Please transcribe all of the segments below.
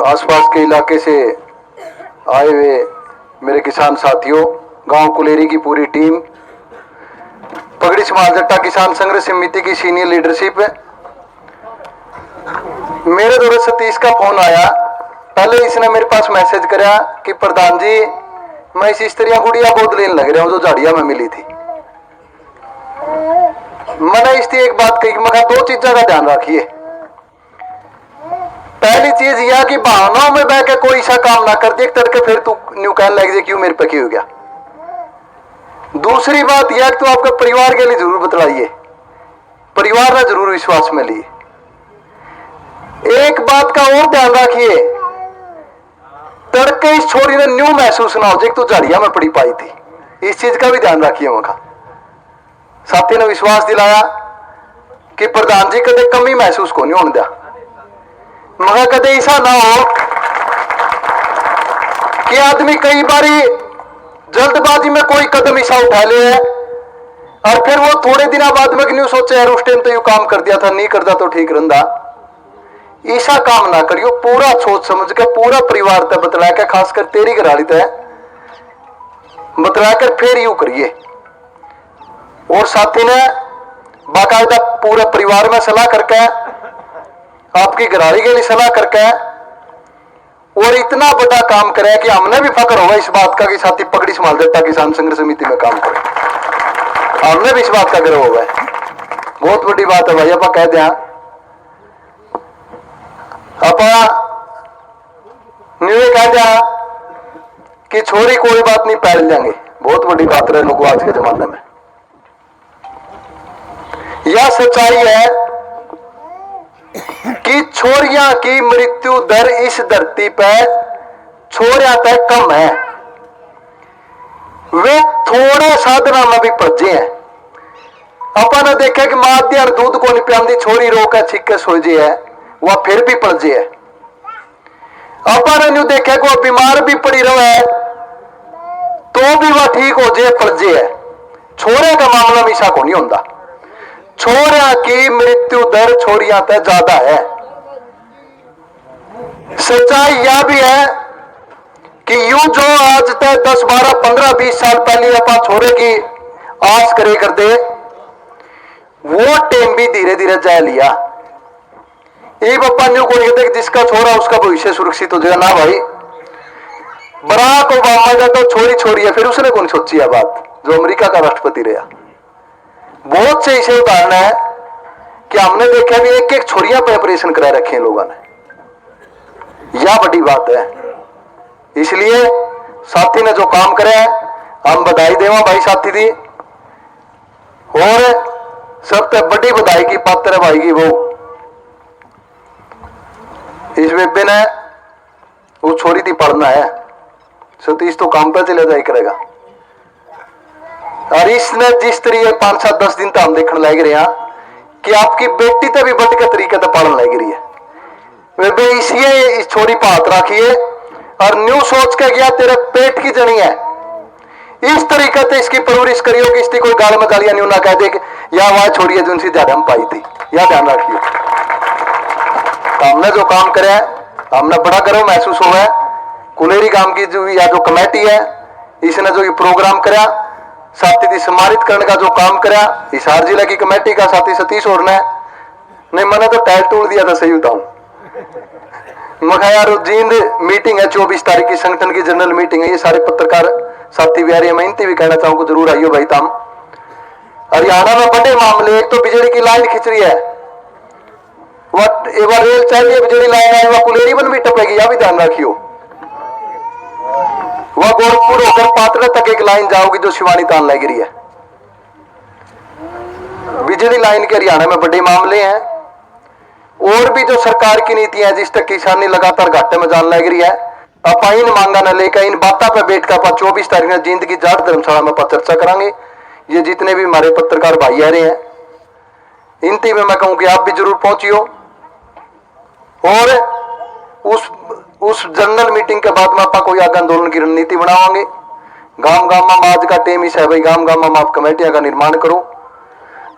आसपास के इलाके से आए हुए मेरे किसान साथियों, गांव कुलेरी की पूरी टीम, पगड़ी समाल जट्टा किसान संघर्ष समिति की सीनियर लीडरशिप, मेरे द्वारा सतीश का फोन आया। पहले इसने मेरे पास मैसेज कराया कि प्रधान जी मैं इस स्त्रियां गुड़िया गोद लेने लग रहा हूं जो झाड़िया में मिली थी। मैंने इसकी एक बात कही, मैं दो चीजों का ध्यान रखिए। पहली चीज यह कि भावनाओं में बह के कोई सा काम ना कर दे तड़के फिर तू न्यू कहने लग जाए क्यों मेरे पे क्यों हो गया। दूसरी बात यह कि तू आपके परिवार के लिए जरूर बतलाइए, परिवार ने जरूर विश्वास में लिए। एक बात का और ध्यान रखिए, तड़के इस छोरी ने न्यू महसूस ना हो जाए तू झाड़िया में पड़ी पाई थी, इस चीज का भी ध्यान रखिए। मखा साथी ने विश्वास दिलाया कि प्रधान जी कदे कमी महसूस को नहीं होने दिया। मगर कदे ऐसा ना हो कि आदमी कई बारी जल्दबाजी में कोई कदम ऐसा उठा ले है और फिर वो थोड़े दिनों बाद में न्यू सोचे यार उस टाइम तो यू काम कर दिया था, नहीं करता तो ठीक रहा। ऐसा काम ना करियो, पूरा सोच समझ के पूरा परिवार तक बतला के, खासकर तेरी घराली तक बतला कर फिर यू करिए। और साथी ने बाकायदा पूरे परिवार में सलाह करके, आपकी घराली के लिए सलाह करके और इतना बड़ा काम करे कि हमने भी फक्र होगा इस बात का कि साथी पगड़ी समाल जट्टा किसान संघर्ष समिति में काम करे। हमने भी इस बात का गर्व होगा, बहुत बड़ी बात है भाई। आप कह दें आप न्यू कह दिया कि छोरी कोई बात नहीं पैर जाएंगे, बहुत बड़ी बात है लोगों आज के जमाने में। यह सच्चाई है कि छोरियां की मृत्यु दर इस धरती पर छोरियां तक कम है। वे थोड़े साधना में भी पजे हैं। अपन ने देखा कि मां दूध को नहीं पियांदी, छोरी रो के छिके सोजे है, वह फिर भी पलजे है। अपन ने देखा कि वह बीमार भी पड़ी रहे तो भी वह ठीक हो जाए, पलजे है। छोरे का मामला में ऐसा को नहीं होता। छोरिया की मृत्यु दर छोरियां तक ज्यादा है। सच्चाई यह भी है कि यूं जो आज तक 10, 12, 15, 20 साल पहले अपन छोरे की आस करे कर दे, वो टेम भी धीरे धीरे जा लिया। ये अपन न्यू को कहते जिसका छोरा उसका भविष्य सुरक्षित हो जाएगा ना भाई। बराक ओबामा का तो छोरी छोरी है, फिर उसने कौन सोची है बात, जो अमेरिका का राष्ट्रपति रहा। बहुत से ऐसे उदाहरण है कि हमने देखा भी एक एक छोरियां पे ऑपरेशन करा रखे हैं लोगों ने। यह बड़ी बात है। इसलिए साथी ने जो काम करे हम बधाई देवा भाई साथी दी, और सबसे बड़ी बधाई की पात्र है भाई की वो इस बेबे ने वो छोरी थी पढ़ना है, सतीश तो काम पे चले जाए करेगा। और इसने जिस तरीके 5, 7, 10 दिन तक हम देखने लग रहे हैं कि आपकी बेटी तो भी बढ़ के तरीके से पढ़ने लग रही है। वे इसलिए इस छोरी पर हाथ रखिए और न्यू सोच के गया तेरे पेट की जनी है, इस तरीके से इसकी परवरिश करियो कि इसकी कोई गाल में गालियां न्यू ना कह दे कि या वह छोरी है जिनसे ज्यादा हम पाई थी। यह ध्यान रखिए। तो हमने जो काम करे हमने बड़ा गर्व महसूस हुआ है। कुलेरी गांव की जो या जो कमेटी है इसने जो ये प्रोग्राम कराया, साथी थी सम्मानित करने का जो काम करा हिसार जिले की कमेटी का साथी सतीश और ने नहीं, मैंने तो टाइल तोड़ दिया था, सही बताऊं। मैं यार जींद मीटिंग है 24 तारीख की, संगठन की जनरल मीटिंग है, ये सारे पत्रकार साथी भी आ रही है। मैं इनती भी कहना चाहूंगा जरूर आइयो भाई। तम हरियाणा में बड़े मामले, एक तो बिजली की लाइन खिंच रही है, वह एक बार रेल चाहिए बिजली लाइन है, वह कुलेरी बन भी टपेगी, यह भी ध्यान रखियो। वह गोरखपुर होकर पात्रा तक एक लाइन जाओगी जो शिवानी तान लग रही है। बिजली लाइन के हरियाणा में बड़े मामले हैं, और भी जो सरकार की नीतियां जिस तक किसानी लगातार घाटे में जान लग रही है। आप इन मांगा न लेकर इन बातों पर बैठ कर 24 तारीख में जिंदगी जाट धर्मशाला में चर्चा करांगे। ये जितने भी हमारे पत्रकार भाई आ रहे हैं, इनती में मैं कहूं कि आप भी जरूर पहुंचियो। और उस जनरल मीटिंग के बाद में आप कोई आगे आंदोलन की रणनीति बनावांगे। गांव गांव में आज का टेम इस है भाई, गांव गांव में आप कमेटियां का निर्माण करो।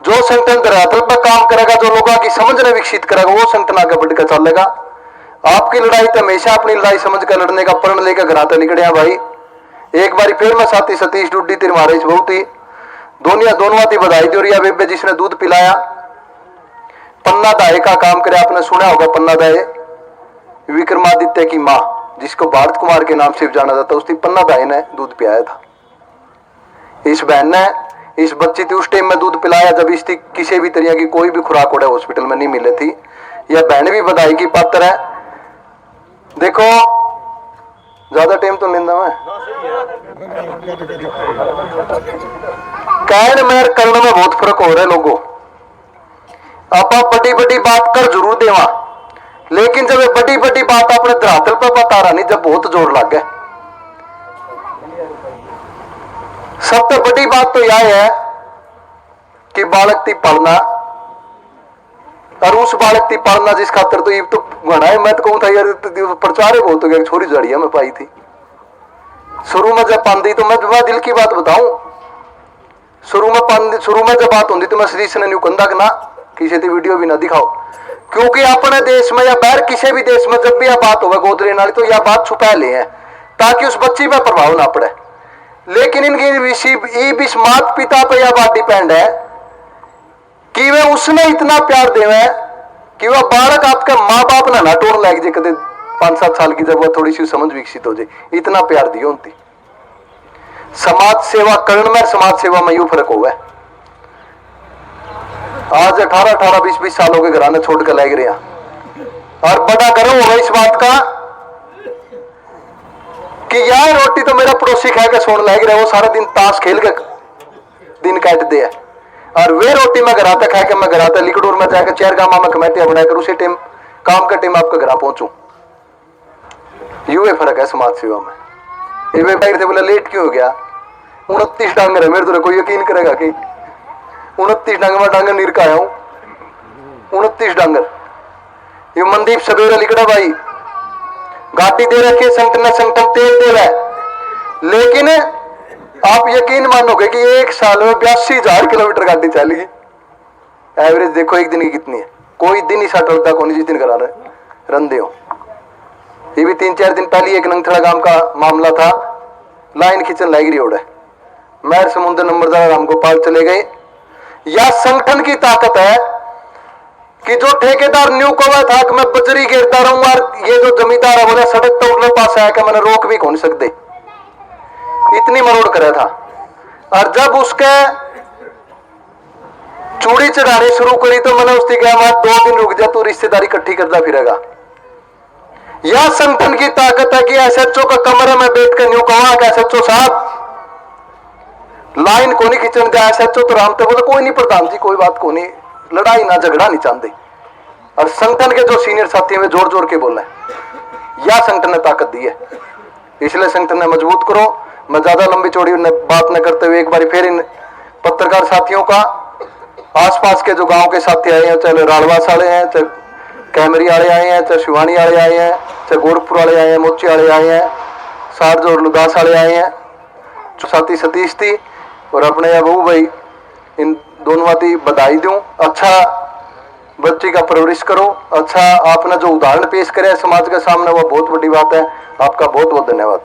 जो संगठन धरातल पर काम करेगा, जो लोगों की समझ ने विकसित करेगा, वो संगठन आगे बढ़कर चलेगा। आपकी लड़ाई तो हमेशा अपनी लड़ाई समझ कर लड़ने का प्रण लेकर घर आते निकले भाई। एक बारी फिर मैं साथी सतीश डुड्डी तेरे मारे बहुत ही दोनों आती बधाई दो रिया बेबे जिसने दूध पिलाया। पन्ना दाए का काम करे, आपने सुना होगा पन्ना दाए विक्रमादित्य की मां जिसको भारत कुमार के नाम से जाना जाता, उसकी पन्ना दाए ने दूध पिलाया था। इस बहन ने इस बच्ची थी उस टाइम में दूध पिलाया जब इसकी किसी भी तरह की कोई भी खुराक ओढ़े हॉस्पिटल में नहीं मिले थी। यह बहन भी बधाई की पात्र है। देखो ज्यादा टाइम तो लेंदा मैं कहने में करने में बहुत फर्क हो रहा है लोगों। आप बड़ी बड़ी बात कर जरूर देवा, लेकिन जब बड़ी बड़ी बात अपने धरातल पर बता रहा नहीं, जब बहुत जोर लग गया। सबसे बड़ी बात तो यह है कि बालक थी पढ़ना और उस बालक थी पढ़ना जिस खातर तो ये तो बनाए। मैं तो कहूं था यार प्रचार ही बहुत हो गया, छोरी जड़िया में पाई थी शुरू में जब पांदी तो मैं दिल की बात बताऊं, शुरू में जब बात होती तो मैं श्री से न्यू कंधा ना किसी की वीडियो भी ना दिखाओ, क्योंकि अपने देश में या बाहर किसी भी देश में जब भी यह बात होगा गोद लेने वाली तो यह बात छुपा ले हैं ताकि उस बच्ची पर प्रभाव ना पड़े। लेकिन इनकी इस माता पिता पर यह बात डिपेंड है कि वे उसने इतना प्यार देवे कि वह बालक आपके माँ बाप ना टोड़ लग जाए कदे 5-7 साल की, जब वह थोड़ी सी समझ विकसित हो जाए, इतना प्यार दियो उनकी। समाज सेवा करण में समाज सेवा में यू फर्क हुआ है। आज 18-18, 20-20 सालों के घराने छोड़ कर लग रहे हैं और बड़ा गर्व होगा इस बात का कि यार रोटी तो मेरा पड़ोसी खा के सोने लग रहा है, वो सारा दिन ताश खेल के दिन काट दे है और वे रोटी में घर आता खा के मैं घर आता लिकड़ूर में जाकर 4 गांव में कमेटियां बनाकर उसी टाइम काम का टाइम आपके घर पहुंचू। यू फर्क है समाज सेवा में। ये थे बोला लेट क्यों हो गया, 29 डांगर है मेरे तो कोई यकीन करेगा कि 29 डांगर में डांगर नीर का आया हूं, 29 डांगर। ये मनदीप सवेरा लिखड़ा भाई गाड़ी दे रखी संगठन तेल दे रहा है, लेकिन आप यकीन मानोगे कि एक साल में 82,000 किलोमीटर गाड़ी चलेगी। एवरेज देखो एक दिन की कितनी है, कोई दिन ही सटलता कौन जिस दिन करा रहे रंदे हो। ये भी 3-4 दिन पहले एक नंगथड़ा गांव का मामला था, लाइन खींचन लाइक रही ओढ़े मैर समुद्र नंबरदार राम गोपाल चले गए। यह संगठन की ताकत है कि जो ठेकेदार न्यू कवा था कि मैं बजरी गिरता रहूंगा, ये जो जमींदार है बोले सड़क तो उठने पास आया कि मैंने रोक भी कौन सकते, इतनी मरोड़ करा था। और जब उसके चूड़ी चढ़ानी शुरू करी तो मैंने उसकी कहा मैं 2 दिन रुक जा, तू रिश्तेदारी इकट्ठी करता फिरेगा। यह संगठन की ताकत है कि एसएचओ का कमरे में बैठ कर न्यू कहा कि एसएचओ साहब लाइन को नहीं खींचन जाए। एसएचओ तो रामते बोले कोई नहीं प्रधान जी कोई बात को नहीं, लड़ाई ना झगड़ा नहीं चाहते। और संगठन के जो सीनियर साथी हैं जोर जोर के बोले, यह संगठन ने ताकत दी है, इसलिए संगठन ने मजबूत करो। मैं ज्यादा लंबी चौड़ी बात न करते हुए एक बार फिर इन पत्रकार साथियों का, आसपास के जो गांव के साथी आए हैं, चाहे राड़वास वाले हैं, चाहे कैमरी वाले आए हैं, चाहे शिवानी वाले आए हैं, चाहे गोरखपुर वाले आए हैं, मोची वाले आए हैं, शारज और लुदास वाले आए हैं, जो साथी सतीश थी और अपने अबू भाई, इन दोनों आती बधाई दूं। अच्छा बच्ची का परवरिश करो, अच्छा आपने जो उदाहरण पेश करे समाज के सामने वो बहुत बड़ी बात है। आपका बहुत बहुत धन्यवाद।